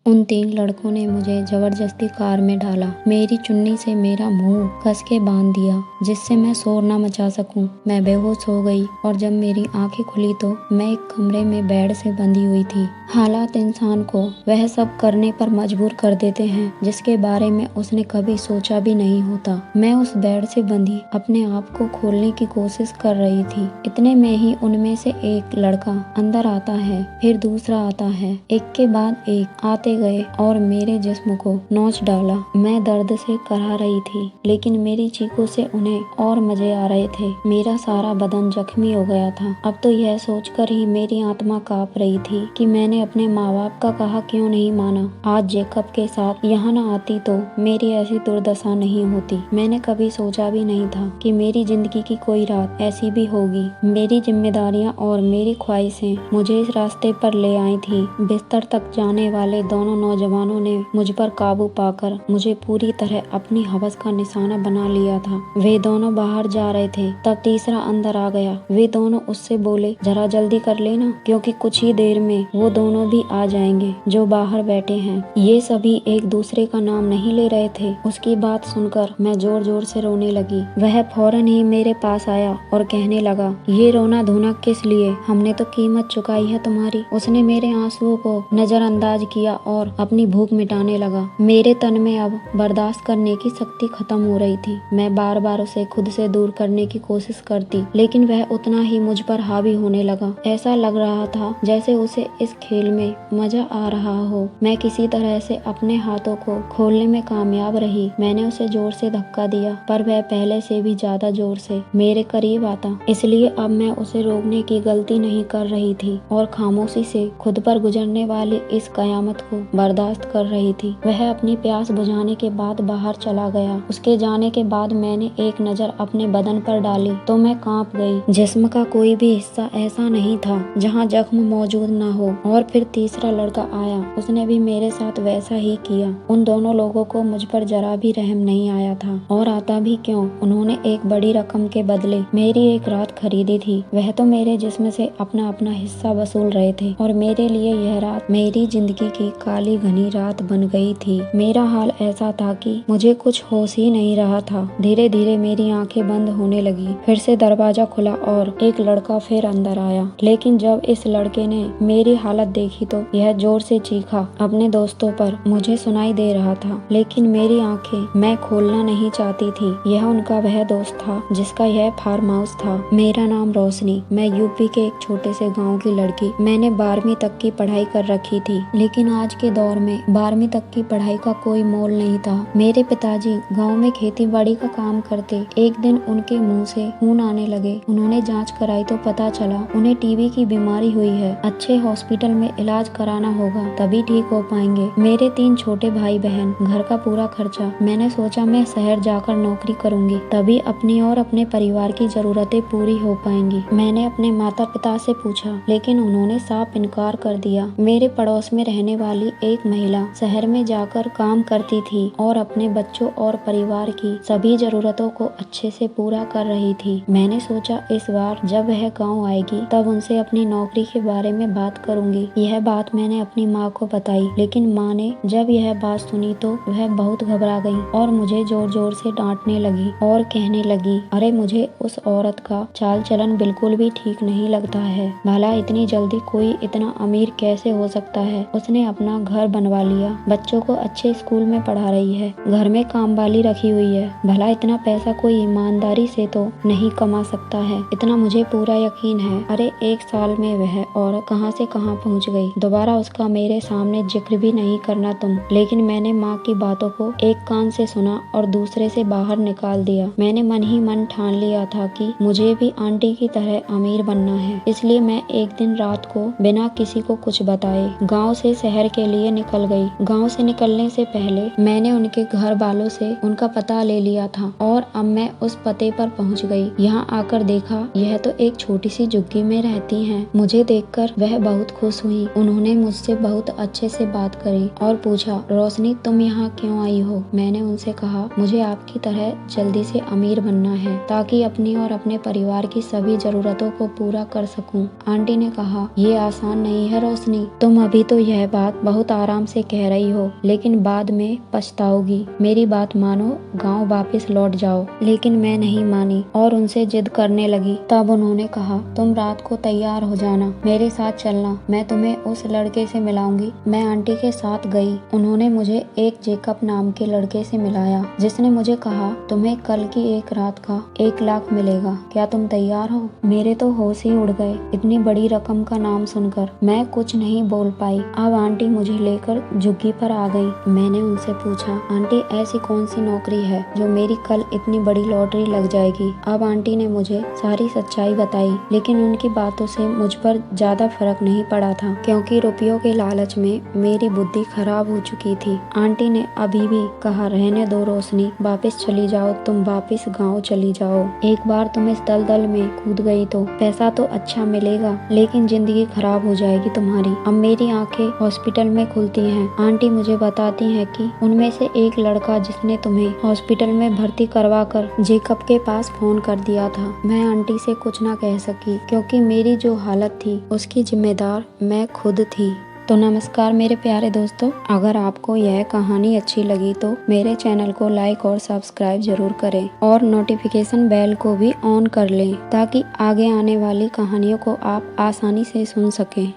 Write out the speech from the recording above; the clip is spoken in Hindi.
उन 3 लड़कों ने मुझे जबरदस्ती कार में डाला। मेरी चुन्नी से मेरा मुंह कस के बांध दिया जिससे मैं शोर न मचा सकूं। मैं बेहोश हो गई और जब मेरी आंखें खुली तो मैं एक कमरे में बेड से बंधी हुई थी। हालात इंसान को वह सब करने पर मजबूर कर देते हैं जिसके बारे में उसने कभी सोचा भी नहीं होता। मैं उस बेड से बंधी अपने आप को खोलने की कोशिश कर रही थी। इतने में ही उनमें से एक लड़का अंदर आता है, फिर दूसरा आता है, एक के बाद एक आते गए और मेरे जिस्म को नोच डाला। मैं दर्द से कराह रही थी लेकिन मेरी चीखों से उन्हें और मजे आ रहे थे। मेरा सारा बदन जख्मी हो गया था। अब तो यह सोचकर ही मेरी आत्मा कांप रही थी कि मैंने अपने माँ बाप का कहा क्यों नहीं माना। आज जेकब के साथ यहाँ न आती तो मेरी ऐसी दुर्दशा नहीं होती। मैंने कभी सोचा भी नहीं था कि मेरी जिंदगी की कोई रात ऐसी भी होगी। मेरी जिम्मेदारियाँ और मेरी ख्वाहिशें मुझे इस रास्ते पर ले आई थी। बिस्तर तक जाने वाले दोनों नौजवानों ने मुझ पर काबू पाकर मुझे पूरी तरह अपनी हवस का निशाना बना लिया था। वे दोनों बाहर जा रहे थे, तब तीसरा अंदर आ गया। वे दोनों उससे बोले, जरा जल्दी कर लेना क्योंकि कुछ ही देर में वो दोनों भी आ जाएंगे जो बाहर बैठे हैं। ये सभी एक दूसरे का नाम नहीं ले रहे थे। उसकी बात सुनकर मैं जोर जोर से रोने लगी। वह फौरन ही मेरे पास आया और कहने लगा, ये रोना धोना किस लिए? हमने तो कीमत चुकाई है तुम्हारी। उसने मेरे आंसुओं को नजरअंदाज किया और अपनी भूख मिटाने लगा। मेरे तन में अब बर्दाश्त करने की शक्ति खत्म हो रही थी। मैं बार बार उसे खुद से दूर करने की कोशिश करती लेकिन वह उतना ही मुझ पर हावी होने लगा। ऐसा लग रहा था जैसे उसे इस खेल में मजा आ रहा हो। मैं किसी तरह से अपने हाथों को खोलने में कामयाब रही। मैंने उसे जोर से धक्का दिया पर वह पहले से भी ज्यादा जोर से मेरे करीब आता। इसलिए अब मैं उसे रोकने की गलती नहीं कर रही थी और खामोशी से खुद पर गुजरने वाली इस कयामत को बर्दाश्त कर रही थी। वह अपनी प्यास बुझाने के बाद बाहर चला गया। उसके जाने के बाद मैंने एक नजर अपने बदन पर डाली तो मैं कांप गई। जिस्म का कोई भी हिस्सा ऐसा नहीं था जहां जख्म मौजूद न हो। और फिर तीसरा लड़का आया, उसने भी मेरे साथ वैसा ही किया। उन दोनों लोगों को मुझ पर जरा भी रहम नहीं आया था और आता भी क्यों। उन्होंने एक बड़ी रकम के बदले मेरी एक रात खरीदी थी। वह तो मेरे जिस्म से अपना अपना हिस्सा वसूल रहे थे और मेरे लिए यह रात मेरी जिंदगी की काली घनी रात बन गई थी। मेरा हाल ऐसा था कि मुझे कुछ होश ही नहीं रहा था। धीरे धीरे मेरी आंखें बंद होने लगी। फिर से दरवाजा खुला और एक लड़का फिर अंदर आया। लेकिन जब इस लड़के ने मेरी हालत देखी तो यह जोर से चीखा अपने दोस्तों पर। मुझे सुनाई दे रहा था लेकिन मेरी आंखें मैं खोलना नहीं चाहती थी। यह उनका वह दोस्त था जिसका यह फार्म हाउस था। मेरा नाम रोशनी। मैं यूपी के एक छोटे से गाँव की लड़की। मैंने 12वीं तक की पढ़ाई कर रखी थी लेकिन आज के दौर में 12वीं तक की पढ़ाई का कोई मोल नहीं था। मेरे पिताजी गांव में खेती बाड़ी का काम करते। एक दिन उनके मुंह से खून आने लगे। उन्होंने जांच कराई तो पता चला उन्हें टीबी की बीमारी हुई है। अच्छे हॉस्पिटल में इलाज कराना होगा तभी ठीक हो पाएंगे। मेरे 3 छोटे भाई बहन, घर का पूरा खर्चा। मैंने सोचा मैं शहर जाकर नौकरी करूंगी तभी अपनी और अपने परिवार की जरूरतें पूरी हो पाएंगी। मैंने अपने माता पिता से पूछा लेकिन उन्होंने साफ इनकार कर दिया। मेरे पड़ोस में रहने वाली एक महिला शहर में जाकर काम करती थी और अपने बच्चों और परिवार की सभी जरूरतों को अच्छे से पूरा कर रही थी। मैंने सोचा इस बार जब वह गांव आएगी तब उनसे अपनी नौकरी के बारे में बात करूंगी। यह बात मैंने अपनी माँ को बताई लेकिन माँ ने जब यह बात सुनी तो वह बहुत घबरा गई और मुझे जोर जोर से डांटने लगी और कहने लगी, अरे मुझे उस औरत का चाल चलन बिल्कुल भी ठीक नहीं लगता है। भला इतनी जल्दी कोई इतना अमीर कैसे हो सकता है। उसने अपना घर बनवा लिया, बच्चों को अच्छे स्कूल में पढ़ा रही है, घर में काम वाली रखी हुई है। भला इतना पैसा कोई ईमानदारी से तो नहीं कमा सकता है। इतना मुझे पूरा यकीन है। अरे 1 साल में वह और कहां से कहां पहुंच गई। दोबारा उसका मेरे सामने जिक्र भी नहीं करना तुम। लेकिन मैंने माँ की बातों को एक कान से सुना और दूसरे से बाहर निकाल दिया। मैंने मन ही मन ठान लिया था कि मुझे भी आंटी की तरह अमीर बनना है। इसलिए मैं एक दिन रात को बिना किसी को कुछ बताए गांव से शहर के लिए निकल गई। गांव से निकलने से पहले मैंने उनके घर वालों से उनका पता ले लिया था और अब मैं उस पते पर पहुंच गई। यहाँ आकर देखा यह तो एक छोटी सी झुग्गी में रहती हैं। मुझे देखकर वह बहुत खुश हुई। उन्होंने मुझसे बहुत अच्छे से बात करी और पूछा, रोशनी तुम यहाँ क्यों आई हो। मैंने उनसे कहा, मुझे आपकी तरह जल्दी से अमीर बनना है ताकि अपनी और अपने परिवार की सभी जरूरतों को पूरा कर सकूं। आंटी ने कहा, ये आसान नहीं है रोशनी, तुम अभी तो यह बात बहुत आराम से कह रही हो, लेकिन बाद में पछताओगी। मेरी बात मानो, गांव वापस लौट जाओ। लेकिन मैं नहीं मानी और उनसे जिद करने लगी। तब उन्होंने कहा, तुम रात को तैयार हो जाना, मेरे साथ चलना, मैं तुम्हें उस लड़के से मिलाऊंगी। मैं आंटी के साथ गई। उन्होंने मुझे एक जेकब नाम के लड़के से मिलाया, जिसने मुझे कहा, तुम्हें कल की एक रात का 1 लाख मिलेगा, क्या तुम तैयार हो? मेरे तो होश ही उड़ गए। इतनी बड़ी रकम का नाम सुनकर मैं कुछ नहीं बोल पाई। अब आंटी मुझे लेकर झुग्गी पर आ गई। मैंने उनसे पूछा, आंटी ऐसी कौन सी नौकरी है जो मेरी कल इतनी बड़ी लॉटरी लग जाएगी? अब आंटी ने मुझे सारी सच्चाई बताई, लेकिन उनकी बातों से मुझ पर ज्यादा फर्क नहीं पड़ा था, क्योंकि रुपयों के लालच में मेरी बुद्धि खराब हो चुकी थी। आंटी ने अभी भी कहा, रहने दो रोशनी, वापस चली जाओ, तुम वापस गाँव चली जाओ। एक बार तुम इस दलदल में कूद गई तो पैसा तो अच्छा मिलेगा, लेकिन जिंदगी खराब हो जाएगी तुम्हारी। अब मेरी आंखें हॉस्पिटल में खुलती हैं। आंटी मुझे बताती हैं कि उनमें से एक लड़का जिसने तुम्हें हॉस्पिटल में भर्ती करवा कर जेकब के पास फोन कर दिया था। मैं आंटी से कुछ ना कह सकी, क्योंकि मेरी जो हालत थी उसकी जिम्मेदार मैं खुद थी। तो नमस्कार मेरे प्यारे दोस्तों, अगर आपको यह कहानी अच्छी लगी तो मेरे चैनल को लाइक और सब्सक्राइब जरूर करें और नोटिफिकेशन बेल को भी ऑन कर लें, ताकि आगे आने वाली कहानियों को आप आसानी से सुन सकें।